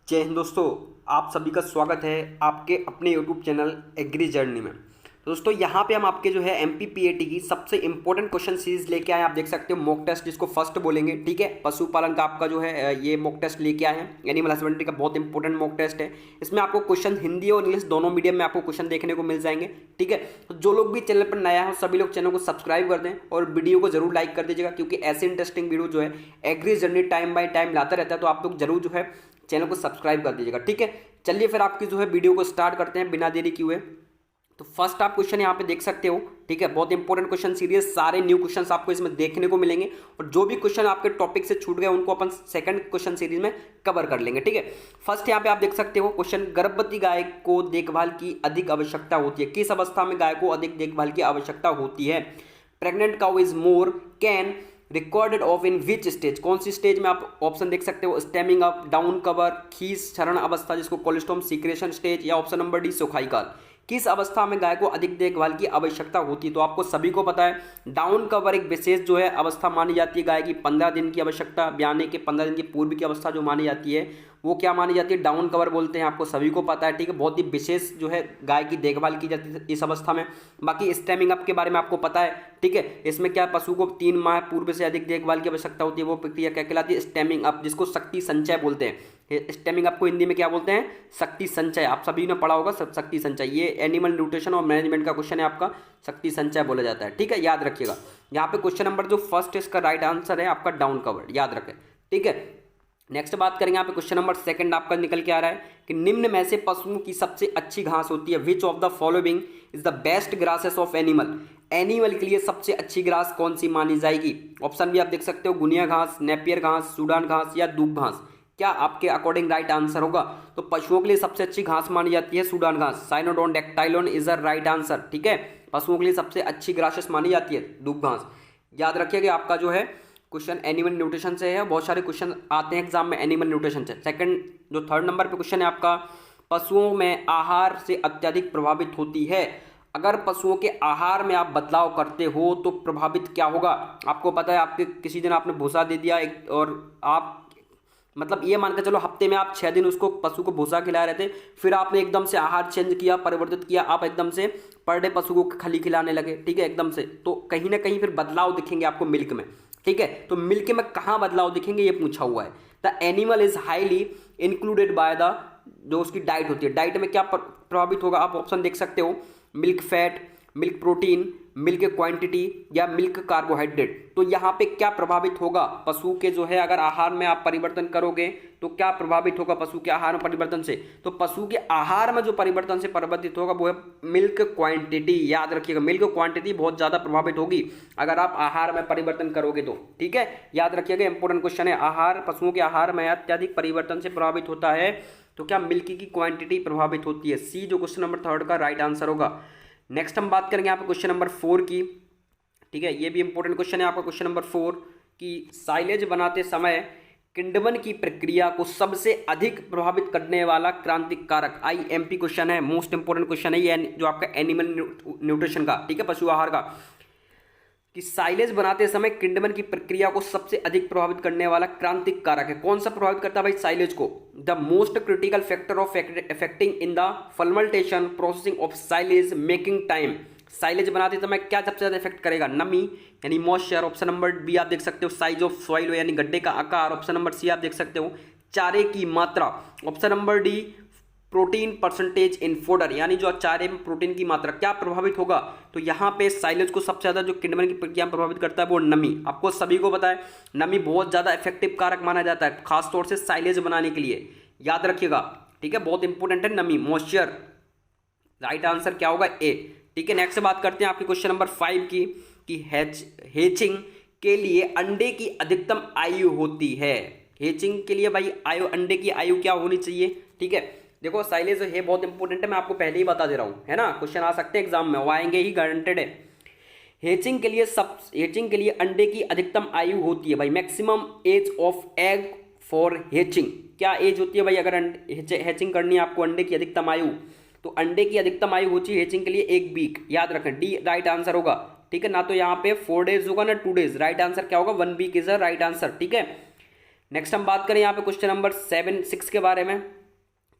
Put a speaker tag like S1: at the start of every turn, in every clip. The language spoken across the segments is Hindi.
S1: जय हिंद दोस्तों। आप सभी का स्वागत है आपके अपने यूट्यूब चैनल एग्री जर्नी में। तो दोस्तों यहाँ पे हम आपके जो है एमपीपीएटी की सबसे इंपॉर्टेंट क्वेश्चन सीरीज लेके आए हैं। आप देख सकते हो मॉक टेस्ट जिसको फर्स्ट बोलेंगे, ठीक है। पशुपालन का आपका जो है ये मॉक टेस्ट लेके आए हैं। एनिमल हस्बेंड्री का बहुत इंपॉर्टेंट मॉक टेस्ट है। इसमें आपको क्वेश्चन हिंदी और इंग्लिश दोनों मीडियम में आपको क्वेश्चन देखने को मिल जाएंगे, ठीक है। तो जो लोग भी चैनल पर नया हो सभी लोग चैनल को सब्सक्राइब कर दें और वीडियो को जरूर लाइक कर दीजिएगा, क्योंकि ऐसे इंटरेस्टिंग वीडियो जो है agri journey time by time लाता रहता है। तो आप लोग जरूर जो है चैनल को सब्सक्राइब कर दीजिएगा, ठीक है। चलिए फिर आपकी जो है वीडियो को स्टार्ट करते हैं बिना देरी किए हुए। तो फर्स्ट आप क्वेश्चन यहाँ पे देख सकते हो, ठीक है। बहुत इंपॉर्टेंट क्वेश्चन सीरीज, सारे न्यू क्वेश्चंस आपको इसमें देखने को मिलेंगे और जो भी क्वेश्चन आपके टॉपिक से छूट गए उनको अपन सेकंड क्वेश्चन सीरीज में कवर कर लेंगे, ठीक है। फर्स्ट यहाँ पे आप देख सकते हो क्वेश्चन, गर्भवती गाय को देखभाल की अधिक आवश्यकता होती है। किस अवस्था में गाय को अधिक देखभाल की आवश्यकता होती है? Pregnant cow is more can recorded of in which stage? कौन सी स्टेज में? आप ऑप्शन देख सकते हो, स्टेमिंग अप, डाउन कवर, खीस क्षरण अवस्था जिसको कोलेस्ट्रॉम सीक्रेशन स्टेज, या ऑप्शन नंबर डी सुखाई काल। किस अवस्था में गाय को अधिक देखभाल की आवश्यकता होती है? तो आपको सभी को पता है डाउन कवर एक विशेष जो है अवस्था मानी जाती है। गाय की 15 दिन की आवश्यकता, ब्याने के 15 दिन की पूर्व की अवस्था जो मानी जाती है वो क्या मानी जाती है? डाउन कवर बोलते हैं। आपको सभी को पता है, ठीक है। बहुत ही विशेष जो है गाय की देखभाल की जाती है इस अवस्था में। बाकी स्टेमिंग अप के बारे में आपको पता है, ठीक है। इसमें क्या पशु को 3 माह पूर्व से अधिक देखभाल की आवश्यकता होती है, वो प्रक्रिया क्या कहलाती है? स्टेमिंग अप, जिसको शक्ति संचय बोलते हैं। स्टेमिंग अप को हिंदी में क्या बोलते हैं? शक्ति संचय। आप सभी ने पढ़ा होगा शक्ति संचय। ये एनिमल न्यूट्रिशन और मैनेजमेंट का क्वेश्चन है आपका, शक्ति संचय बोला जाता है, ठीक है। याद रखिएगा। यहाँ पे क्वेश्चन नंबर जो फर्स्ट इसका राइट आंसर है आपका डाउन कवर्ड, याद रखें, ठीक है। नेक्स्ट बात करेंगे यहाँ पे क्वेश्चन नंबर सेकंड आपका निकल के आ रहा है कि निम्न में से पशुओं की सबसे अच्छी घास होती है। Which of the following is the best grasses of animal? Animal के लिए सबसे अच्छी ग्रास कौन सी मानी जाएगी? ऑप्शन भी आप देख सकते हो, गुनिया घास, नेपियर घास, सूडान घास या दूब घास। क्या आपके अकॉर्डिंग राइट आंसर होगा? तो पशुओं के लिए सबसे अच्छी घास मानी जाती है सूडान घास। साइनोडोन डेक्टाइलोन इज द राइट आंसर, ठीक है। पशुओं के लिए सबसे अच्छी ग्रासेस मानी जाती है दूब घास। याद रखिएगा आपका जो है क्वेश्चन एनिमल न्यूट्रिशन से है। बहुत सारे क्वेश्चन आते हैं एग्जाम में एनिमल न्यूट्रिशन से। सेकंड जो थर्ड नंबर पे क्वेश्चन है आपका, पशुओं में आहार से अत्यधिक प्रभावित होती है। अगर पशुओं के आहार में आप बदलाव करते हो तो प्रभावित क्या होगा? आपको पता है, आपके किसी दिन आपने भूसा दे दिया और आप मतलब ये मान के चलो हफ्ते में आप 6 दिन उसको पशु को भूसा खिला रहे थे, फिर आपने एकदम से आहार चेंज किया, परिवर्तित किया, आप एकदम से पर डे पशु को खली खिलाने लगे, ठीक है, एकदम से। तो कहीं ना कहीं फिर बदलाव दिखेंगे आपको मिल्क में, ठीक है। तो मिल्क में कहाँ बदलाव दिखेंगे ये पूछा हुआ है। The animal is highly included by the, जो उसकी डाइट होती है, डाइट में क्या प्रभावित होगा? आप ऑप्शन देख सकते हो, milk fat, milk protein, milk quantity या मिल्क कार्बोहाइड्रेट। तो यहाँ पे क्या प्रभावित होगा पशु के जो है, अगर आहार में आप परिवर्तन करोगे तो क्या प्रभावित होगा पशु के आहार में परिवर्तन से? तो पशु के आहार में जो परिवर्तन से प्रभावित होगा वो है मिल्क क्वांटिटी। याद रखिएगा, मिल्क क्वांटिटी बहुत ज्यादा प्रभावित होगी अगर आप आहार में परिवर्तन करोगे तो, ठीक है। याद रखिएगा, इंपॉर्टेंट क्वेश्चन है। आहार, पशुओं के आहार में अत्यधिक परिवर्तन से प्रभावित होता है तो क्या मिल्क की क्वांटिटी प्रभावित होती है? सी जो क्वेश्चन नंबर थर्ड का राइट आंसर होगा। नेक्स्ट हम बात करेंगे यहाँ पे क्वेश्चन नंबर 4 की, ठीक है। ये भी इंपॉर्टेंट क्वेश्चन है आपका क्वेश्चन नंबर 4 कि साइलेज बनाते समय किण्वन की प्रक्रिया को सबसे अधिक प्रभावित करने वाला क्रांतिक कारक। आईएमपी क्वेश्चन है, मोस्ट इंपॉर्टेंट क्वेश्चन है ये जो आपका एनिमल न्यूट्रिशन का, ठीक है, पशु आहार का, कि साइलेज बनाते समय किण्वन की प्रक्रिया को सबसे अधिक प्रभावित करने वाला क्रांतिक कारक है। कौन सा प्रभावित करता है भाई साइलेज को? The most critical factor of affecting in the fermentation processing of silage making time. Silage बनाते समय क्या सबसे ज्यादा इफेक्ट करेगा? नमी यानी मॉइस्चर। ऑप्शन नंबर बी आप देख सकते हो, साइज ऑफ सॉइल यानी गड्ढे का आकार। ऑप्शन नंबर सी आप देख सकते हो, चारे की मात्रा। Option number D, protein percentage in fodder, यानी जो चारे में प्रोटीन की मात्रा। क्या प्रभावित होगा? तो यहाँ पे साइलेज को सबसे ज्यादा जो किण्वन की प्रक्रिया प्रभावित करता है वो नमी। आपको सभी को पता है नमी बहुत ज्यादा इफेक्टिव कारक माना जाता है खासतौर से साइलेज बनाने के लिए, याद रखिएगा, ठीक है। बहुत इंपॉर्टेंट है नमी, मॉइस्चर। राइट आंसर क्या होगा? ए, ठीक है। नेक्स्ट बात करते हैं आपके क्वेश्चन नंबर 5 की, कि हेचिंग के लिए अंडे की अधिकतम आयु होती है। हेचिंग के लिए भाई आयु, अंडे की आयु क्या होनी चाहिए, ठीक है। देखो साइलेज है बहुत इंपॉर्टेंट है, मैं आपको पहले ही बता दे रहा हूं, है ना। क्वेश्चन आ सकते हैं एग्जाम में, वो आएंगे ही, गारंटेड है। हेचिंग के लिए अंडे की अधिकतम आयु होती है भाई, maximum age of egg for hatching. क्या एज होती है भाई अगर हेचिंग करनी है आपको? अंडे की अधिकतम आयु, तो अंडे की अधिकतम आयु होती है हेचिंग के लिए 1 वीक। याद रखें, डी राइट आंसर होगा, ठीक है। ना तो यहाँ पे 4 डेज होगा ना 2 डेज। राइट आंसर क्या होगा? 1 week is a right answer, ठीक है। नेक्स्ट हम बात करें यहाँ पे क्वेश्चन नंबर 6 के बारे में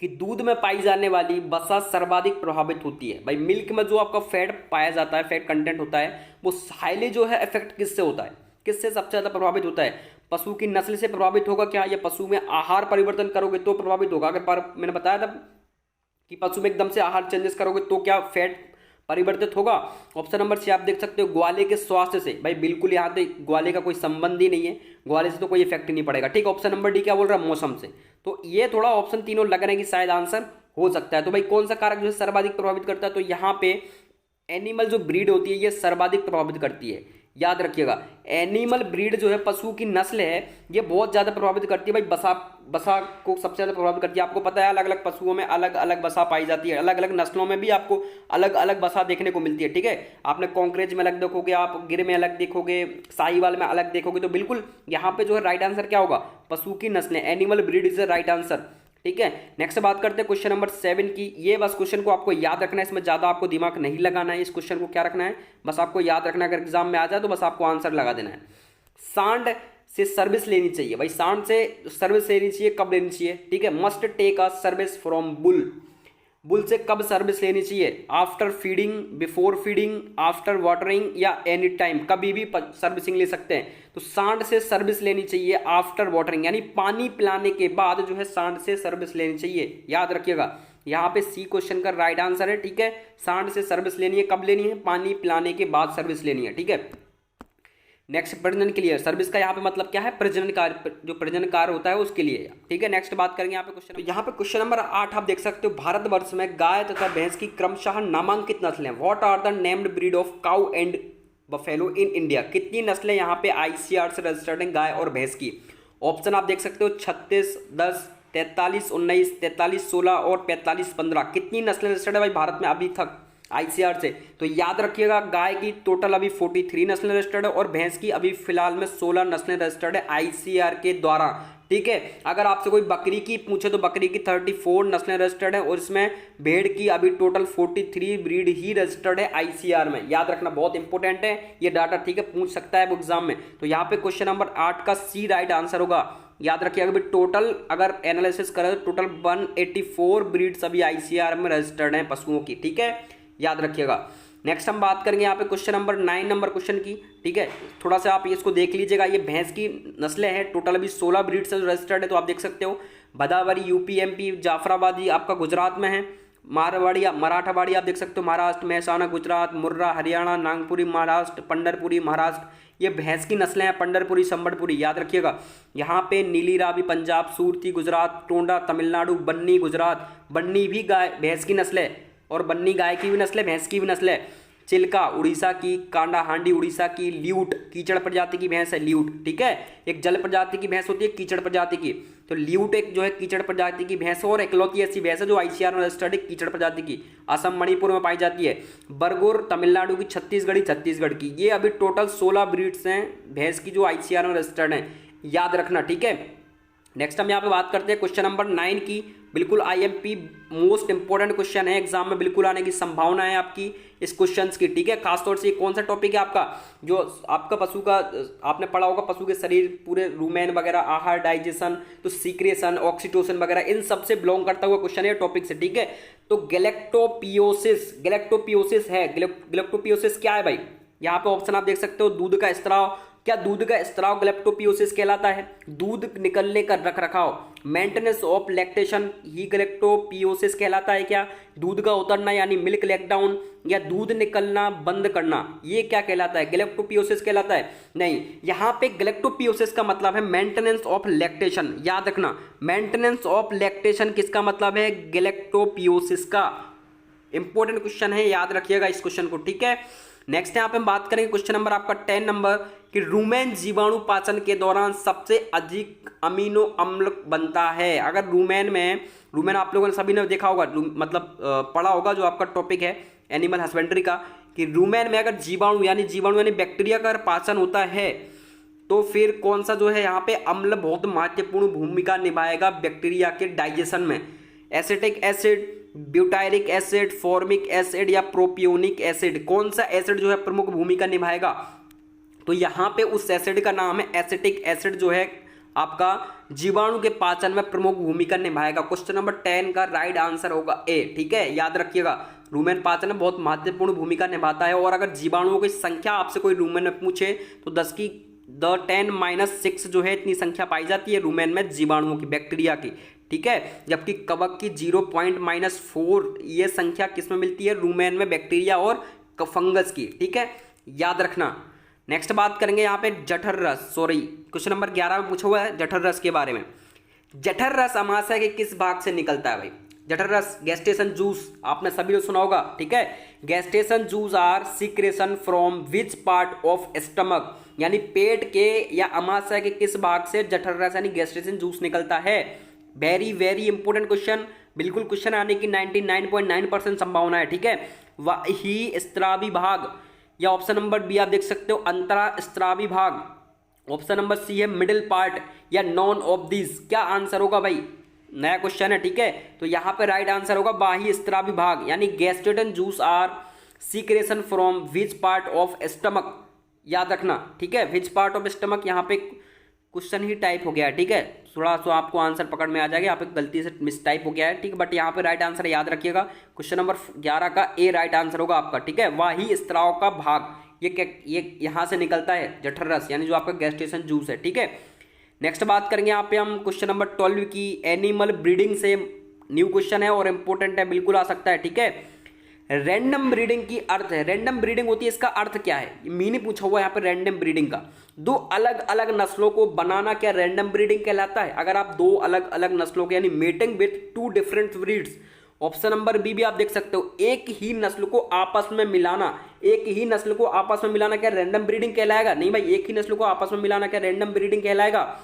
S1: कि दूध में पाई जाने वाली वसा सर्वाधिक प्रभावित होती है। भाई मिल्क में जो आपका फैट पाया जाता है, फैट कंटेंट होता है, वो हाईली जो है इफेक्ट किससे होता है, किससे सबसे ज़्यादा प्रभावित होता है? पशु की नस्ल से प्रभावित होगा क्या, या पशु में आहार परिवर्तन करोगे तो प्रभावित होगा? अगर मैंने बताया था कि पशु में एकदम से आहार चेंजेस करोगे तो क्या फैट परिवर्तित होगा? ऑप्शन नंबर सी आप देख सकते हो ग्वाले के स्वास्थ्य से। भाई बिल्कुल यहाँ पे ग्वाले का कोई संबंध ही नहीं है, ग्वाले से तो कोई इफेक्ट ही नहीं पड़ेगा। ठीक, ऑप्शन नंबर डी क्या बोल रहा है? मौसम से। तो ये थोड़ा ऑप्शन तीनों लग रहे हैं कि शायद आंसर हो सकता है। तो भाई कौन सा कारक जो है सर्वाधिक प्रभावित करता है? तो यहाँ पे एनिमल जो ब्रीड होती है ये सर्वाधिक प्रभावित करती है। याद रखिएगा, एनिमल ब्रीड जो है, पशु की नस्ल है, ये बहुत ज़्यादा प्रभावित करती है। भाई बसा को सबसे ज़्यादा प्रभावित करती है। आपको पता है अलग अलग पशुओं में अलग अलग बसा पाई जाती है, अलग अलग नस्लों में भी आपको अलग अलग बसा देखने को मिलती है। ठीक है, आपने कॉन्क्रेज में अलग देखोगे, आप गिर में अलग देखोगे, साहीवाल में अलग देखोगे। तो बिल्कुल यहाँ पे जो है राइट आंसर क्या होगा? पशु की नस्लें, animal breed is the right answer. ठीक है, नेक्स्ट बात करते हैं क्वेश्चन नंबर 7 की। ये बस क्वेश्चन को आपको याद रखना है, इसमें ज़्यादा आपको दिमाग नहीं लगाना है। इस क्वेश्चन को क्या रखना है, बस आपको याद रखना है। अगर एग्जाम में आ जाए तो बस आपको आंसर लगा देना है। सांड से सर्विस लेनी चाहिए। भाई सांड से सर्विस लेनी चाहिए, कब लेनी चाहिए? ठीक है, must take a service from bull. Bull से कब सर्विस लेनी चाहिए? After feeding, before feeding, after watering, या एनी टाइम, कभी भी सर्विसिंग ले सकते हैं। तो सांड से सर्विस लेनी चाहिए आफ्टर वाटरिंग, यानी पानी पिलाने के बाद जो है सांड से सर्विस लेनी चाहिए। याद रखिएगा, यहाँ पे सी क्वेश्चन का राइट आंसर है। ठीक है, सांड से सर्विस लेनी है, कब लेनी है? पानी पिलाने के बाद सर्विस लेनी है। ठीक है, नेक्स्ट प्रजनन के लिए सर्विस का यहाँ पे मतलब क्या है? प्रजनन कार्य, जो प्रजनन कार्य होता है उसके लिए। ठीक है, नेक्स्ट बात करेंगे यहाँ पे क्वेश्चन। तो यहाँ पे क्वेश्चन नंबर 8 आप देख सकते हो, भारतवर्ष में गाय तथा भैंस की क्रमशः नामांकित नस्लें। What are the named breed of cow and buffalo in India? कितनी नस्लें यहाँ पे ICAR से रजिस्टर्ड हैं गाय और भैंस की? ऑप्शन आप देख सकते हो 36, 10, 43, 19, 43, 16 और 45, 15। कितनी नस्लें रजिस्टर्ड है भाई भारत में अभी तक ICAR से? तो याद रखिएगा, गाय की टोटल अभी 43 नस्लें रजिस्टर्ड है और भैंस की अभी फिलहाल में 16 नस्लें रजिस्टर्ड है ICAR के द्वारा। ठीक है, अगर आपसे कोई बकरी की पूछे तो बकरी की 34 नस्लें रजिस्टर्ड है और इसमें भेड़ की अभी टोटल 43 ब्रीड ही रजिस्टर्ड है ICAR में। याद रखना, बहुत इंपॉर्टेंट है ये डाटा। ठीक है, पूछ सकता है वो एग्जाम में। तो यहाँ पे क्वेश्चन नंबर 8 का सी राइट आंसर होगा। याद रखिएगा अभी टोटल अगर एनालिसिस करें तो टोटल 184 ब्रीड्स अभी ICAR में रजिस्टर्ड हैं पशुओं की। ठीक है, याद रखिएगा। नेक्स्ट हम बात करेंगे यहाँ पे क्वेश्चन नंबर 9 नंबर क्वेश्चन की। ठीक है, थोड़ा सा आप इसको देख लीजिएगा। ये भैंस की नस्लें हैं, टोटल अभी 16 ब्रीड से रजिस्टर्ड है। तो आप देख सकते हो भदावरी UP MP, जाफराबादी आपका गुजरात में है, मारवाड़ी मराठावाड़ी आप देख सकते हो महाराष्ट्र, महसाना गुजरात, मुर्रा हरियाणा, नागपुरी महाराष्ट्र, पंढरपुरी महाराष्ट्र। ये भैंस की नस्लें हैं, पंढरपुरी, संबड़पुरी। याद रखिएगा, यहाँ पे नीली रावी पंजाब, सूरती गुजरात, टोंडा तमिलनाडु, बन्नी गुजरात। बन्नी भी गाय भैंस की नस्ल है और बन्नी गाय की भी नस्ल है, भैंस की भी नस्ल है। चिल्का उड़ीसा की, कांडा हांडी उड़ीसा की, ल्यूट कीचड़ प्रजाति की भैंस है, ल्यूट। ठीक है, एक जल प्रजाति की भैंस होती है, कीचड़ प्रजाति की। तो ल्यूट एक जो है कीचड़ प्रजाति की भैंस और इकलौती ऐसी भैंस है जो ICAR में रजिस्टर्ड है कीचड़ प्रजाति की। असम मणिपुर में पाई जाती है। बरगुर तमिलनाडु की, छत्तीसगढ़ की। ये अभी टोटल 16 ब्रीड्स हैं भैंस की जो ICAR में रजिस्टर्ड हैं। याद रखना। ठीक है, नेक्स्ट हम यहाँ पे बात करते हैं क्वेश्चन नंबर 9 की। बिल्कुल IMP मोस्ट इंपॉर्टेंट क्वेश्चन है, एग्जाम में बिल्कुल आने की संभावना है आपकी इस क्वेश्चंस की। ठीक है, खासतौर से कौन सा टॉपिक है आपका, जो आपका पशु का आपने पढ़ा होगा, पशु के शरीर पूरे रूमेन वगैरह, आहार, डाइजेशन, तो सीक्रेशन, ऑक्सीटोसिन वगैरह, इन सब से बिलोंग करता हुआ क्वेश्चन है टॉपिक से। ठीक है, तो गैलेक्टोपियोसिस है। गैलेक्टोपियोसिस क्या है भाई? यहाँ पे ऑप्शन आप देख सकते हो, दूध का स्त्राव। क्या दूध का स्त्राव गैलेक्टोपियोसिस कहलाता है? दूध निकलने का रखरखाव, मेंटेनेंस ऑफ लैक्टेशन ही गैलेक्टोपियोसिस कहलाता है क्या? दूध का उतरना यानी मिल्क लैकडाउन, या दूध निकलना बंद करना, ये क्या कहलाता है? गैलेक्टोपियोसिस कहलाता है? नहीं, यहाँ पे गैलेक्टोपियोसिस का मतलब है मेंटेनेंस ऑफ लैक्टेशन। याद रखना, मेंटेनेंस ऑफ लैक्टेशन किसका मतलब है? गैलेक्टोपियोसिस का। इंपॉर्टेंट क्वेश्चन है, याद रखिएगा इस क्वेश्चन को। ठीक है, नेक्स्ट यहाँ पे हम बात करेंगे क्वेश्चन नंबर आपका 10 नंबर कि रूमेन जीवाणु पाचन के दौरान सबसे अधिक अमीनो अम्ल बनता है। अगर रूमेन आप लोगों ने सभी ने देखा होगा, मतलब पढ़ा होगा, जो आपका टॉपिक है एनिमल हस्बेंड्री का, कि रूमेन में अगर जीवाणु यानी बैक्टीरिया का पाचन होता है तो फिर कौन सा जो है यहाँ पे अम्ल बहुत महत्वपूर्ण भूमिका निभाएगा बैक्टीरिया के डाइजेशन में? Acetic acid, butyric acid, formic acid या प्रोपियोनिक एसिड, कौन सा एसिड जो है प्रमुख भूमिका निभाएगा? तो यहाँ पे उस एसिड का नाम है एसिटिक एसिड, जो है आपका जीवाणु के पाचन में प्रमुख भूमिका निभाएगा। क्वेश्चन नंबर 10 का राइट आंसर होगा ए। ठीक है, याद रखिएगा रूमेन पाचन में बहुत महत्वपूर्ण भूमिका निभाता है। और अगर जीवाणुओं की संख्या आपसे कोई रूमेन में पूछे तो 10⁻⁶ जो है इतनी संख्या पाई जाती है रूमेन में जीवाणुओं की, बैक्टीरिया की। ठीक है, जबकि कवक की 0.-4 ये संख्या किसमें मिलती है? रूमेन में, बैक्टीरिया और फंगस की। ठीक है, याद रखना। नेक्स्ट बात करेंगे यहाँ पे जठर रस, सॉरी क्वेश्चन नंबर 11 में पूछा हुआ है जठर रस के बारे में। जठर रस अमाशय के किस भाग से निकलता है भाई? जठर रस गैस्ट्रेशन जूस आपने सभी लोग सुना होगा। ठीक है, gastric juice are secretion from which part of stomach, यानी पेट के या अमाशय के किस भाग से जठर रस यानी गैस्ट्रेशन जूस निकलता है? वेरी वेरी इंपॉर्टेंट क्वेश्चन, बिल्कुल क्वेश्चन आने की 99.9% संभावना है। ठीक है, वही स्त्रावी भाग, या ऑप्शन नंबर बी आप देख सकते हो अंतरा स्त्रावी भाग, ऑप्शन नंबर सी है मिडिल पार्ट, या नॉन ऑफ दिस। क्या आंसर होगा भाई? नया क्वेश्चन है। ठीक है, तो यहां पे राइट आंसर होगा बाह्य स्त्रावी भाग, यानी gastric juice are secretion from which part of stomach, याद रखना। ठीक है, विच पार्ट ऑफ स्टमक, यहाँ पे क्वेश्चन ही टाइप हो गया है। ठीक है, थोड़ा सा आपको आंसर पकड़ में आ जाएगा, यहाँ पे गलती से मिस टाइप हो गया है। ठीक है, बट यहाँ पे राइट आंसर याद रखिएगा, क्वेश्चन नंबर 11 का ए राइट आंसर होगा आपका। ठीक है, वाही स्त्राव का भाग, ये यहाँ से निकलता है जठर रस, यानी जो आपका गैस्ट्रेशन जूस है। ठीक है, नेक्स्ट बात करेंगे यहाँ पे हम क्वेश्चन नंबर 12 की, एनिमल ब्रीडिंग से न्यू क्वेश्चन है और इंपॉर्टेंट है, बिल्कुल आ सकता है। ठीक है, रैंडम ब्रीडिंग की अर्थ है, रैंडम ब्रीडिंग होती है, इसका अर्थ क्या है? मीनिंग पूछा हुआ है यहाँ पे रैंडम ब्रीडिंग का। दो अलग अलग नस्लों को बनाना क्या रैंडम ब्रीडिंग कहलाता है? अगर आप दो अलग अलग नस्लों के यानी mating with 2 different breeds, option number B भी आप देख सकते हो, एक ही नस्ल को आपस में मिलाना, एक ही नस्ल को आपस में मिलाना क्या रैंडम ब्रीडिंग कहलाएगा? नहीं भाई, एक ही नस्ल को आपस में मिलाना क्या रैंडम ब्रीडिंग कहलाएगा?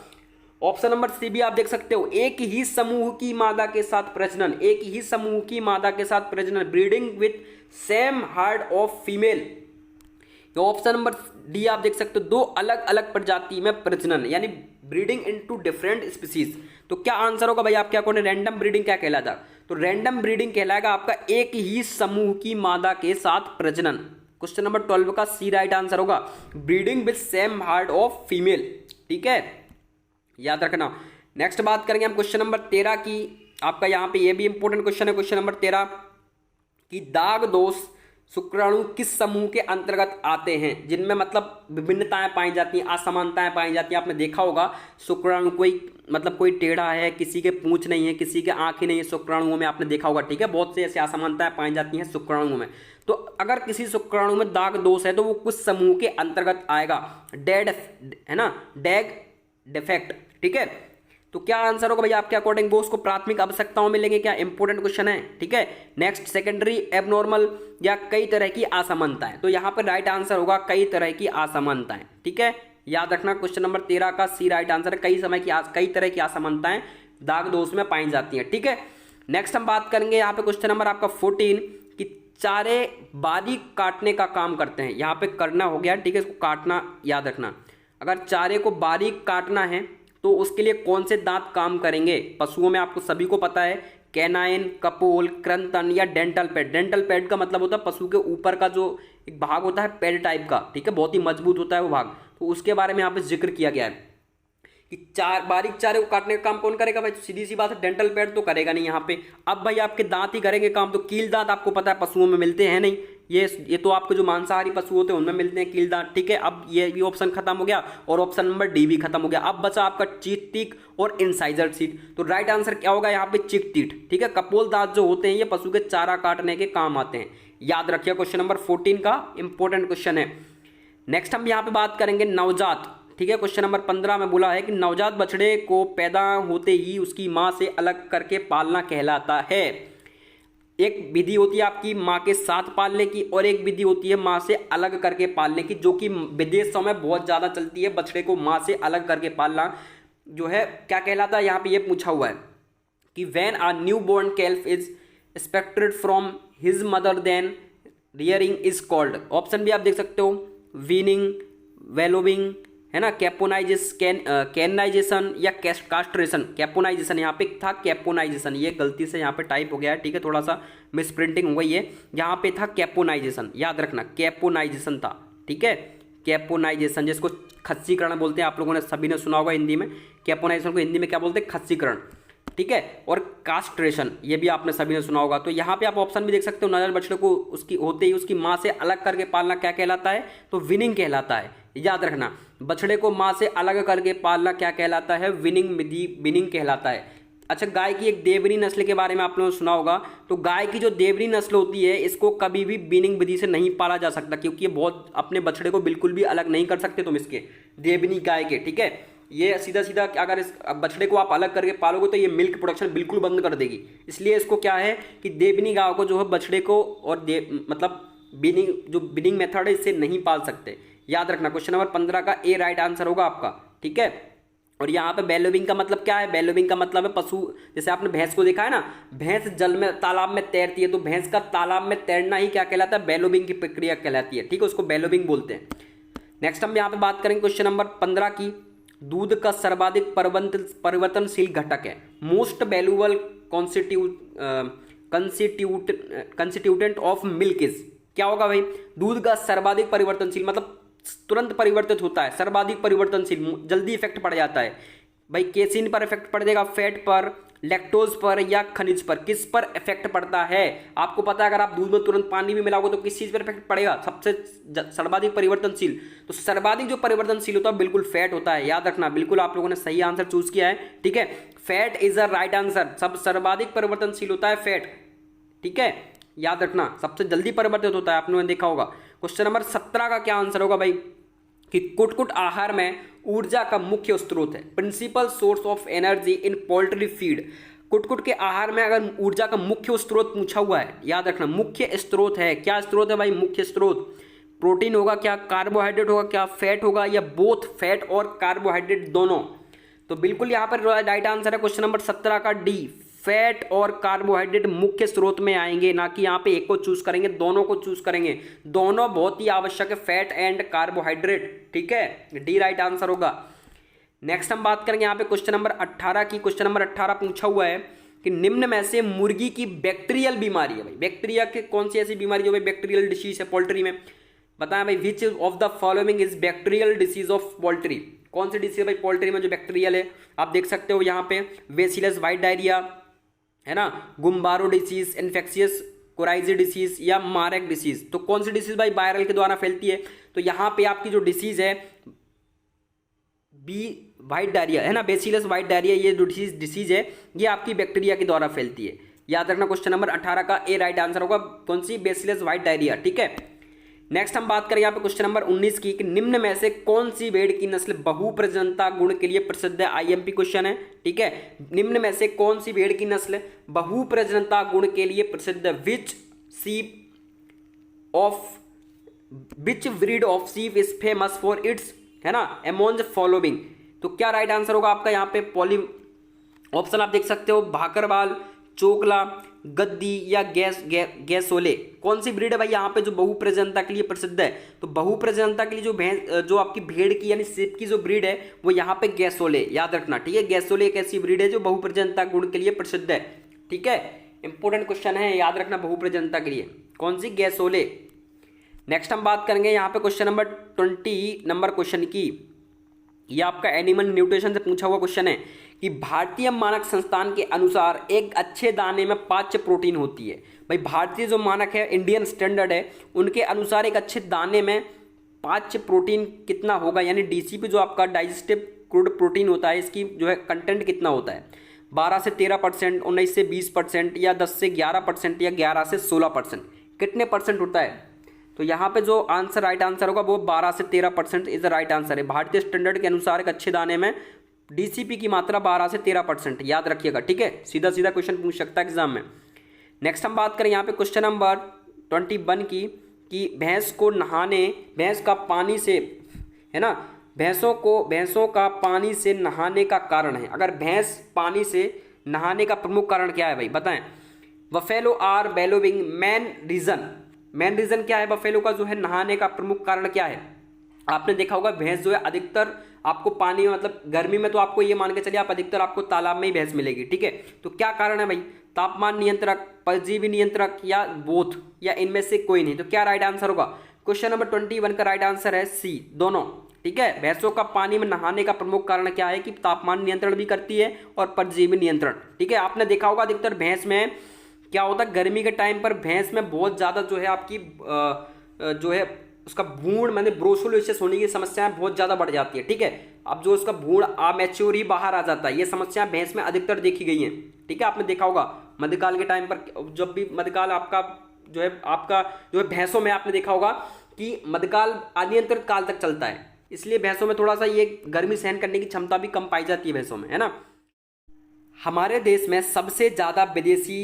S1: ऑप्शन नंबर सी भी आप देख सकते हो, एक ही समूह की मादा के साथ प्रजनन, एक ही समूह की मादा के साथ प्रजनन, breeding with same hard of female. तो ऑप्शन नंबर डी आप देख सकते हो, दो अलग अलग प्रजाति में प्रजनन, यानी ब्रीडिंग इनटू डिफरेंट स्पीसीज। तो क्या आंसर होगा भाई आपके अकॉर्डिंग रैंडम ब्रीडिंग क्या कहलाता? तो रैंडम ब्रीडिंग कहलाएगा आपका एक ही समूह की मादा के साथ प्रजनन। क्वेश्चन नंबर 12 का सी राइट आंसर होगा, breeding with same hard of female. ठीक है, याद रखना। नेक्स्ट बात करेंगे हम क्वेश्चन नंबर 13 की, आपका यहाँ पे ये भी इंपॉर्टेंट क्वेश्चन है। क्वेश्चन नंबर 13 कि दाग दोष शुक्राणु किस समूह के अंतर्गत आते हैं, जिनमें मतलब विभिन्नताएं पाई जाती हैं, असमानताएं पाई जाती हैं? आपने देखा होगा शुक्राणु कोई टेढ़ा है, किसी के पूंछ नहीं है, किसी के आंखें नहीं है, शुक्राणुओं में आपने देखा होगा। ठीक है, बहुत से ऐसी असमानताएं पाई जाती हैं शुक्राणुओं में। तो अगर किसी शुक्राणु में दाग दोष है तो वो कुछ समूह के अंतर्गत आएगा, डेड है ना, डैग डिफेक्ट। ठीक है, तो क्या आंसर होगा भाई आपके अकॉर्डिंग? वो उसको प्राथमिक आवश्यकताओं में लेंगे क्या? इंपॉर्टेंट क्वेश्चन है। ठीक है, नेक्स्ट सेकेंडरी एबनॉर्मल या कई तरह की असमानताएं। तो यहाँ पर राइट आंसर होगा कई तरह की असमानताएं। ठीक है, याद रखना क्वेश्चन नंबर 13 का सी राइट आंसर है, कई तरह की असमानताएं दाग दोष में पाई जाती हैं। ठीक है, नेक्स्ट हम बात करेंगे यहाँ पे क्वेश्चन नंबर आपका 14 कि चारे बारीक काटने का काम करते हैं। यहाँ पे करना हो गया, ठीक है, इसको काटना याद रखना। अगर चारे को बारीक काटना है तो उसके लिए कौन से दांत काम करेंगे? पशुओं में आपको सभी को पता है, कैनाइन, कपोल, क्रंतन या डेंटल पैड। डेंटल पैड का मतलब होता है पशु के ऊपर का जो एक भाग होता है पैड टाइप का। ठीक है, बहुत ही मजबूत होता है वो भाग, तो उसके बारे में यहाँ पे जिक्र किया गया है कि बारीक चारे को काटने का काम कौन करेगा भाई? सीधी सी बात है, डेंटल पैड तो करेगा नहीं यहाँ पे। अब भाई आपके दांत ही करेंगे काम। तो कील दांत आपको पता है पशुओं में मिलते हैं नहीं, ये तो आपके जो मांसाहारी पशु होते हैं उनमें मिलते हैं कील दांत। ठीक है, अब ये भी ऑप्शन खत्म हो गया और ऑप्शन नंबर डी भी खत्म हो गया। अब बचा आपका चीक टीक और इंसाइजर टीथ। तो राइट आंसर क्या होगा यहाँ पे? चिक टीथ। ठीक है, कपोल दांत जो होते हैं ये पशु के चारा काटने के काम आते हैं। याद रखिए, क्वेश्चन नंबर 14 का इंपॉर्टेंट क्वेश्चन है। नेक्स्ट हम यहाँ पे बात करेंगे नवजात। ठीक है, क्वेश्चन नंबर 15 में बोला है कि नवजात बछड़े को पैदा होते ही उसकी मां से अलग करके पालना कहलाता है। एक विधि होती है आपकी मां के साथ पालने की और एक विधि होती है मां से अलग करके पालने की, जो कि विदेशों में बहुत ज़्यादा चलती है। बछड़े को मां से अलग करके पालना जो है क्या कहलाता है? यहाँ पे ये पूछा हुआ है कि when a new born calf is separated from his mother then rearing is called. Option भी आप देख सकते हो, वीनिंग, वेलोविंग, है ना, कैपोनाइजेशन या कास्ट्रेशन। कैपोनाइजेशन यहाँ पे था, कैपोनाइजेशन, ये गलती से यहाँ पे टाइप हो गया है। ठीक है, थोड़ा सा मिस प्रिंटिंग हो गई है, यहाँ पे था कैपोनाइजेशन। याद रखना कैपोनाइजेशन था। ठीक है, कैपोनाइजेशन, जिसको खच्चीकरण बोलते हैं, आप लोगों ने सभी ने सुना होगा हिंदी में। कैपोनाइजेशन को हिंदी में क्या बोलते हैं? खच्चीकरण, ठीक है। और कास्ट्रेशन, ये भी आपने सभी ने सुना होगा। तो यहाँ पे आप ऑप्शन भी देख सकते हो, नवजात बछड़े को उसकी होते ही उसकी माँ से अलग करके पालना क्या कहलाता है? तो विनिंग कहलाता है। याद रखना, बछड़े को माँ से अलग करके पालना क्या कहलाता है? विनिंग विधि, विनिंग कहलाता है। अच्छा, गाय की एक देवरी नस्ल के बारे में आप लोगों ने सुना होगा। तो गाय की जो देवरी नस्ल होती है, इसको कभी भी विनिंग विधि से नहीं पाला जा सकता, क्योंकि ये बहुत अपने बछड़े को बिल्कुल भी अलग नहीं कर सकते तुम इसके, देवनी गाय के, ठीक है। ये सीधा सीधा अगर इस बछड़े को आप अलग करके पालोगे तो ये मिल्क प्रोडक्शन बिल्कुल बंद कर देगी। इसलिए इसको क्या है कि देवनी गाय को जो है बछड़े को और मतलब विनिंग, जो विनिंग मेथड है, इससे नहीं पाल सकते। याद रखना, क्वेश्चन नंबर 15 का ए राइट आंसर होगा आपका, ठीक है। और यहाँ पे बेलोविंग का मतलब क्या है? बेलोविंग का मतलब है पशु, जैसे आपने भैंस को देखा है ना, भैंस जल में तालाब में तैरती है, तो भैंस का तालाब में तैरना ही क्या कहलाता है? बेलोविंग की प्रक्रिया कहलाती है, ठीक है, उसको बेलोविंग बोलते हैं। नेक्स्ट हम यहाँ पे बात करेंगे क्वेश्चन नंबर 15 की। दूध का सर्वाधिक परिवर्तनशील घटक है, most valuable constituent of milk is, क्या होगा भाई? दूध का सर्वाधिक परिवर्तनशील मतलब तुरंत परिवर्तित होता है, सर्वाधिक परिवर्तनशील, जल्दी इफेक्ट पड़ जाता है भाई। केसिन पर इफेक्ट पड़ जाएगा, फैट पर, लैक्टोज पर या खनिज पर, किस पर इफेक्ट पड़ता है? आपको पता है, अगर आप दूध में तुरंत पानी भी मिलाओगे तो किस चीज पर इफेक्ट पड़ेगा? सबसे सर्वाधिक परिवर्तनशील, तो सर्वाधिक जो परिवर्तनशील होता है बिल्कुल फैट होता है। याद रखना, बिल्कुल आप लोगों ने सही आंसर चूज किया है, ठीक है। Fat is a right answer, सब सर्वाधिक परिवर्तनशील होता है फैट, ठीक है। याद रखना, सबसे जल्दी परिवर्तित होता है, आप लोगों ने देखा होगा। क्वेश्चन नंबर 17 का क्या आंसर होगा भाई? कि कुटकुट आहार में ऊर्जा का मुख्य स्रोत है, principal source of energy in poultry feed. कुटकुट के आहार में अगर ऊर्जा का मुख्य स्रोत पूछा हुआ है, याद रखना मुख्य स्रोत है, क्या स्रोत है भाई? मुख्य स्रोत प्रोटीन होगा क्या, कार्बोहाइड्रेट होगा क्या, फैट होगा, या बोथ फैट और कार्बोहाइड्रेट दोनों? तो बिल्कुल यहाँ पर राइट आंसर है क्वेश्चन नंबर 17 का डी, फैट और कार्बोहाइड्रेट मुख्य स्रोत में आएंगे, ना कि यहाँ पे एक को चूज करेंगे, दोनों को चूज करेंगे। दोनों बहुत ही आवश्यक है, फैट एंड कार्बोहाइड्रेट, ठीक है, डी राइट आंसर होगा। नेक्स्ट हम बात करेंगे यहाँ पे क्वेश्चन नंबर 18 की। क्वेश्चन नंबर 18 पूछा हुआ है कि निम्न में से मुर्गी की बैक्टीरियल बीमारी है भाई, बैक्टीरिया की कौन सी ऐसी बीमारी जो भाई बैक्टीरियल डिसीज है पोल्ट्री में? बताएं भाई, which of the following is bacterial disease of poultry? कौन सी डिसीज है भाई पोल्ट्री में जो बैक्टीरियल है? आप देख सकते हो यहाँ पे बेसिलस व्हाइट डायरिया है ना, गुम्बारो डिसीज, इन्फेक्शियस कोराइजी डिसीज या मारेक डिसीज। तो कौन सी डिसीज भाई वायरल के द्वारा फैलती है? तो यहाँ पे आपकी जो डिसीज है बी व्हाइट डायरिया है ना, बेसिलस व्हाइट डायरिया, ये जो डिसीज है ये आपकी बैक्टीरिया के द्वारा फैलती है। याद रखना, क्वेश्चन नंबर 18 का ए राइट आंसर होगा, कौन सी? बेसिलस व्हाइट डायरिया, ठीक है। नेक्स्ट हम बात करें यहाँ पे क्वेश्चन नंबर 19 की कि निम्न में से कौन सी भेड़ की नस्ल बहुप्रजनता गुण के लिए प्रसिद्ध है? आईएमपी क्वेश्चन है, ठीक है। निम्न में से कौन सी भेड़ की नस्ल बहुप्रजनता गुण के लिए प्रसिद्ध है? Which breed of sheep is famous for its, है ना, अमॉन्ग फॉलोइंग? तो क्या राइट आंसर होगा आपका यहाँ पे? ऑप्शन आप देख सकते हो, भाकरवाल, चोकला, गद्दी या गैसोले। कौन सी ब्रीड है भाई यहाँ पे जो बहुप्रजनता के लिए प्रसिद्ध है? तो बहुप्रजनता के लिए जो आपकी भेड़ की यानी सिप की जो ब्रीड है वो यहाँ पे गैसोले, याद रखना, ठीक है। गैसोले एक ऐसी ब्रीड है जो बहुप्रजनता गुण के लिए प्रसिद्ध है, ठीक है। इंपॉर्टेंट क्वेश्चन है, याद रखना, बहुप्रजनता के लिए कौन सी? गैसोले। नेक्स्ट हम बात करेंगे यहाँ पे क्वेश्चन नंबर 20 नंबर क्वेश्चन की। ये आपका एनिमल न्यूट्रिशन से पूछा हुआ क्वेश्चन है कि भारतीय मानक संस्थान के अनुसार एक अच्छे दाने में पाच्य प्रोटीन होती है। भाई भारतीय जो मानक है, इंडियन स्टैंडर्ड है, उनके अनुसार एक अच्छे दाने में पाच्य प्रोटीन कितना होगा, यानी डीसीपी जो आपका डाइजेस्टिव क्रूड प्रोटीन होता है, इसकी जो है कंटेंट कितना होता है? 12 से 13%, 19 से 20% या 10 से 11% या 11 से 16%? कितने परसेंट होता है? तो यहाँ पे जो आंसर राइट आंसर होगा वो 12 से 13% इज द राइट आंसर है। भारतीय स्टैंडर्ड के अनुसार एक अच्छे दाने में डीसीपी की मात्रा 12 से 13%, याद रखिएगा, ठीक है। सीधा सीधा क्वेश्चन पूछ सकता है एग्जाम में। नेक्स्ट हम बात करें यहाँ पे क्वेश्चन नंबर 21 की कि भैंस को नहाने, भैंस का पानी से, है ना, भैंसों का पानी से नहाने का कारण है। अगर भैंस पानी से नहाने का प्रमुख कारण क्या है भाई, बताएं? बफेलो आर बेलोविंग मेन रीजन क्या है? बफेलो का जो है नहाने का प्रमुख कारण क्या है? आपने देखा होगा भैंस जो है अधिकतर आपको पानी में, मतलब गर्मी में तो आपको ये मान के चलिए आप अधिकतर आपको तालाब में ही भैंस मिलेगी, ठीक है। तो क्या कारण है भाई? तापमान नियंत्रक, परजीवी नियंत्रक या बोथ, या इनमें से कोई नहीं? तो क्या राइट आंसर होगा? क्वेश्चन नंबर 21 का राइट आंसर है सी, दोनों। ठीक है, भैंसों का पानी में नहाने का प्रमुख कारण क्या है कि तापमान नियंत्रण भी करती है और परजीवी नियंत्रण। ठीक है, आपने देखा होगा अधिकतर भैंस में क्या होता है, गर्मी के टाइम पर भैंस में बहुत ज़्यादा जो है आपकी जो है उसका भ्रूण मैंने ब्रोशोलोसिस होने की समस्याएं बहुत ज़्यादा बढ़ जाती है। ठीक है, अब जो उसका भ्रूण अमैच्योर ही बाहर आ जाता है, ये समस्याएं भैंस में अधिकतर देखी गई हैं। ठीक है, आपने देखा होगा मध्यकाल के टाइम पर, जब भी मध्यकाल आपका जो है भैंसों में आपने देखा होगा कि मध्यकाल अनियंत्रित काल तक चलता है, इसलिए भैंसों में थोड़ा सा ये गर्मी सहन करने की क्षमता भी कम पाई जाती है भैंसों में, है ना। हमारे देश में सबसे ज़्यादा विदेशी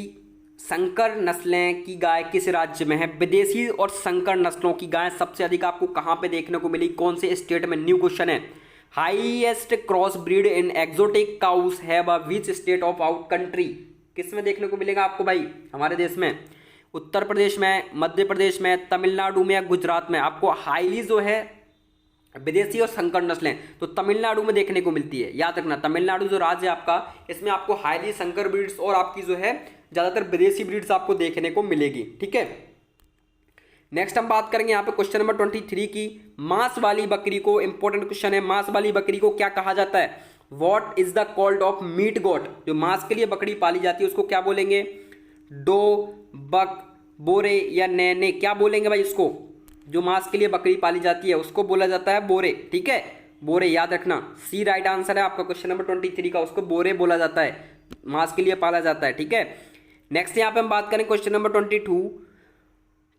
S1: संकर नस्लें की गाय किस राज्य में है? विदेशी और संकर नस्लों की गाय सबसे अधिक आपको कहाँ पे देखने को मिली, कौन से स्टेट में? न्यू क्वेश्चन है। Highest cross breed in exotic cows have a which state of out country? किस में देखने को मिलेगा आपको भाई? हमारे देश में उत्तर प्रदेश में, मध्य प्रदेश में, तमिलनाडु में या गुजरात में आपको हाईली जो है विदेशी और संकर नस्लें तो तमिलनाडु में देखने को मिलती है। याद रखना, तमिलनाडु जो राज्य है आपका, इसमें आपको हाईली संकर ब्रीड्स और आपकी जो है ज़्यादातर विदेशी ब्रीड्स आपको देखने को मिलेगी। ठीक है, नेक्स्ट हम बात करेंगे यहाँ पे क्वेश्चन नंबर 23 की। मांस वाली बकरी को, इंपॉर्टेंट क्वेश्चन है, मांस वाली बकरी को क्या कहा जाता है? What is the called of meat goat? जो मांस के लिए बकरी पाली जाती है उसको क्या बोलेंगे? डो, बक, बोरे या नैने, क्या बोलेंगे भाई इसको? जो मांस के लिए बकरी पाली जाती है उसको बोला जाता है बोरे। ठीक है, बोरे, याद रखना, सी राइट आंसर है आपका क्वेश्चन नंबर 23 का, उसको बोरे बोला जाता है, मांस के लिए पाला जाता है। ठीक है, नेक्स्ट यहाँ पे हम बात करें क्वेश्चन नंबर 22।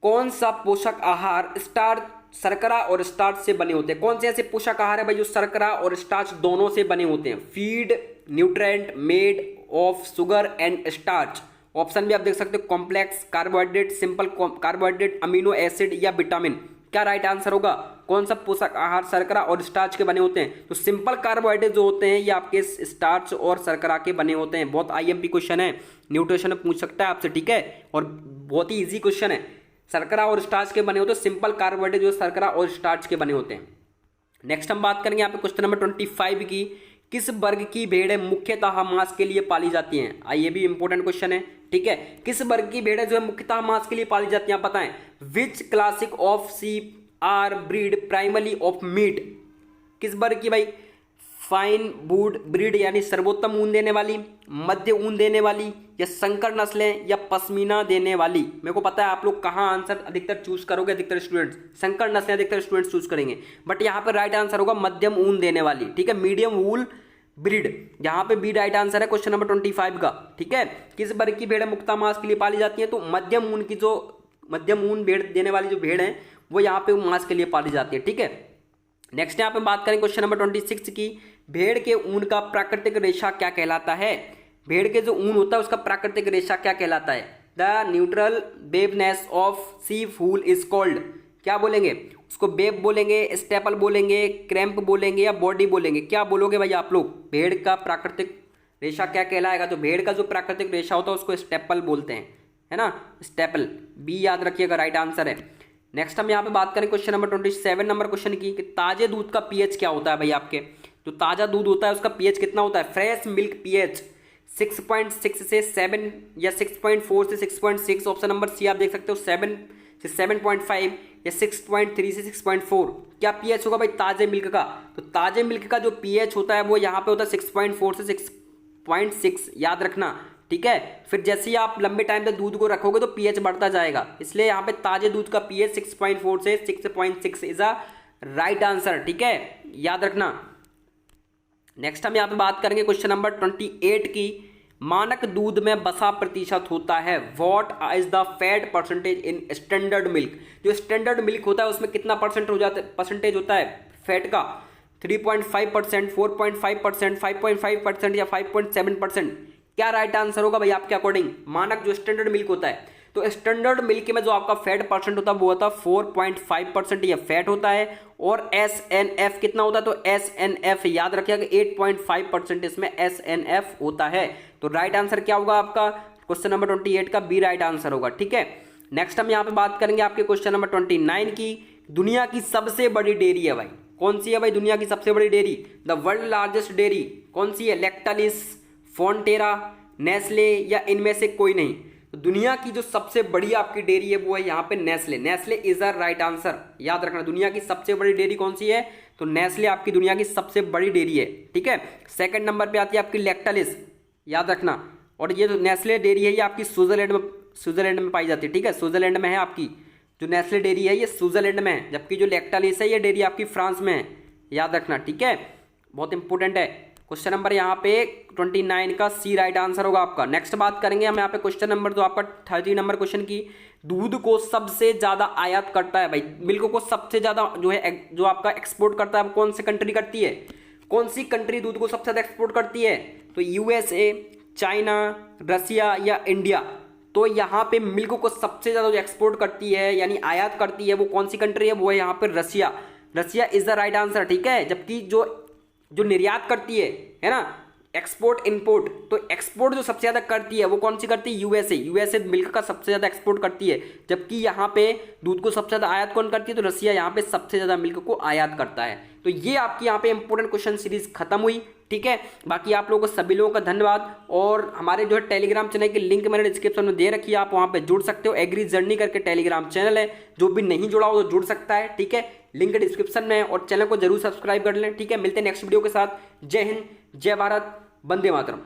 S1: कौन सा पोषक आहार स्टार्च, शर्करा और स्टार्च से बने होते हैं? कौन से ऐसे पोषक आहार है भाई जो शर्करा और स्टार्च दोनों से बने होते हैं? Feed, nutrient, made of sugar and starch. Option भी आप देख सकते हो, complex carbohydrate, simple carbohydrate, amino acid या विटामिन। क्या राइट आंसर होगा? कौन सा पोषक आहार शर्करा और स्टार्च के बने होते हैं? तो सिंपल कार्बोहाइड्रेट जो होते हैं ये आपके स्टार्च और शर्करा के बने होते हैं। बहुत आईएमपी क्वेश्चन है, न्यूट्रिशन में पूछ सकता है आपसे। ठीक है, और बहुत ही इजी क्वेश्चन है। शर्करा और स्टार्च के बने होते हैं, सिंपल कार्बोहाइड्रेट जो शर्करा और स्टार्च के बने होते हैं। नेक्स्ट हम बात करेंगे यहाँ पे क्वेश्चन नंबर 25 की। किस वर्ग की भेड़ें मुख्यतः मांस के लिए पाली जाती हैं? ये भी इंपॉर्टेंट क्वेश्चन है। ठीक है, किस वर्ग की भेड़ें जो है मुख्यतः मांस के लिए पाली जाती हैं, बताएं। Which classic of sheep are breed primary of meat? किस वर्ग की भाई? फाइन वुड ब्रीड यानी सर्वोत्तम ऊन देने वाली, मध्य ऊन देने वाली, या संकर नस्लें, या पश्मीना देने वाली? मेरे को पता है आप लोग कहाँ आंसर अधिकतर चूज करोगे, अधिकतर स्टूडेंट्स संकर नस्लें अधिकतर स्टूडेंट्स चूज करेंगे, बट यहाँ पर राइट आंसर होगा मध्यम ऊन देने वाली। ठीक है, मीडियम वूल ब्रीड, यहाँ पे बी राइट आंसर है क्वेश्चन नंबर 25 का। ठीक है, किस वर्ग की भेड़ें मुख्यतः मांस के लिए पाली जाती है? तो मध्यम ऊन की, जो मध्यम ऊन भेड़ देने वाली जो भेड़ है वो यहाँ पे मांस के लिए पाली जाती है। ठीक है, नेक्स्ट यहाँ पे बात करें क्वेश्चन नंबर 26 की। भेड़ के ऊन का प्राकृतिक रेशा क्या कहलाता है? भेड़ के जो ऊन होता है उसका प्राकृतिक रेशा क्या कहलाता है? The neutral waviness of sea full is called. क्या बोलेंगे उसको? वेब बोलेंगे, स्टेपल बोलेंगे, क्रैम्प बोलेंगे या बॉडी बोलेंगे? क्या बोलोगे भाई आप लोग? भेड़ का प्राकृतिक रेशा क्या कहलाएगा? तो भेड़ का जो प्राकृतिक रेशा होता है उसको स्टेपल बोलते हैं, है ना, स्टेपल। बी याद रखिएगा, राइट आंसर है। नेक्स्ट हम यहाँ पे बात करें क्वेश्चन नंबर 27 नंबर क्वेश्चन की कि ताजे दूध का पीएच क्या होता है भाई? आपके जो ताजा दूध होता है उसका पीएच कितना होता है? फ्रेश मिल्क पीएच 6.6 से 7 या 6.4 से 6.6। ऑप्शन नंबर सी आप देख सकते हो, 7 से 7.5 या 6.3 से 6.4। क्या पीएच होगा भाई ताजे मिल्क का? तो ताजे मिल्क का जो पीएच होता है वो यहाँ पे होता है 6.4 से 6.6, याद रखना। ठीक है, फिर जैसे ही आप लंबे टाइम तक दूध को रखोगे तो पीएच बढ़ता जाएगा, इसलिए यहाँ पे ताजे दूध का पीएच 6.4 से 6.6 इज अ राइट आंसर। ठीक है, याद रखना। नेक्स्ट हम यहाँ पे बात करेंगे क्वेश्चन नंबर 28 की। मानक दूध में बसा प्रतिशत होता है। What is the fat percentage in standard milk? जो स्टैंडर्ड मिल्क होता है उसमें कितना परसेंटेज होता है फैट का? 3.5%, 4.5%, 5.5% या 5.7%? क्या राइट आंसर होगा भाई आपके अकॉर्डिंग? मानक जो स्टैंडर्ड मिल्क होता है, तो स्टैंडर्ड मिल्क में जो आपका फैट परसेंट होता है वो होता है 4.5% ये फैट होता है। और SNF कितना होता है? तो SNF याद रखिएगा 8.5% इसमें SNF होता है। तो राइट आंसर क्या होगा आपका? क्वेश्चन नंबर 28 का बी राइट आंसर होगा। ठीक है, नेक्स्ट हम यहाँ पे बात करेंगे आपके क्वेश्चन नंबर 29 की। दुनिया की सबसे बड़ी डेयरी है भाई, कौन सी है भाई दुनिया की सबसे बड़ी dairy? The world largest dairy कौन सी है? लैक्टालिस, फोंटेरा, नेस्ले या इनमें से कोई नहीं? तो दुनिया की जो सबसे बड़ी आपकी डेयरी है वो है यहाँ पे Nestle. Nestle is a right answer, याद रखना। दुनिया की सबसे बड़ी डेयरी कौन सी है? तो नेस्ले आपकी दुनिया की सबसे बड़ी डेयरी है, ठीक है। सेकंड नंबर पे आती है आपकी लैक्टालिस, याद रखना। और ये जो नेस्ले डेयरी है ये आपकी स्विट्जरलैंड में पाई जाती है, ठीक है। स्विट्जरलैंड में है आपकी जो नेस्ले डेयरी है, ये स्विट्जरलैंड में है, जबकि जो लैक्टालिस है ये डेयरी आपकी फ्रांस में है, याद रखना, ठीक है। बहुत इंपॉर्टेंट है। क्वेश्चन नंबर यहाँ पे 29 का सी राइट आंसर होगा आपका। नेक्स्ट बात करेंगे हम यहाँ पे क्वेश्चन नंबर जो आपका 30 नंबर क्वेश्चन की। दूध को सबसे ज्यादा आयात करता है भाई, मिल्क को सबसे ज्यादा जो है जो आपका एक्सपोर्ट करता है वो कौन सी कंट्री करती है? कौन सी कंट्री दूध को सबसे ज्यादा एक्सपोर्ट करती है? तो यूएसए, चाइना, रसिया या इंडिया। तो यहाँ पे मिल्क को सबसे ज्यादा जो एक्सपोर्ट करती है यानी आयात करती है वो कौन सी कंट्री है? वो है यहाँ पे Russia. Russia is the right answer, ठीक है। जबकि जो निर्यात करती है ना, एक्सपोर्ट इम्पोर्ट, तो एक्सपोर्ट जो सबसे ज्यादा करती है वो कौन सी करती है? यूएसए। यूएसए मिल्क का सबसे ज्यादा एक्सपोर्ट करती है, जबकि यहाँ पे दूध को सबसे ज्यादा आयात कौन करती है? तो रसिया यहाँ पे सबसे ज्यादा मिल्क को आयात करता है। तो ये आपकी यहाँ पे इंपॉर्टेंट क्वेश्चन सीरीज खत्म हुई, ठीक है। बाकी आप लोगों को सभी लोगों का धन्यवाद। और हमारे जो है टेलीग्राम चैनल की लिंक मैंने डिस्क्रिप्शन में दे रखी है, आप वहाँ पे जुड़ सकते हो। एग्री जर्नी करके टेलीग्राम चैनल है, जो भी नहीं जुड़ा हो तो जुड़ सकता है, ठीक है। लिंक डिस्क्रिप्शन में है और चैनल को जरूर सब्सक्राइब कर लें, ठीक है। मिलते हैं नेक्स्ट वीडियो के साथ। जय हिंद, जय भारत, वंदे मातरम।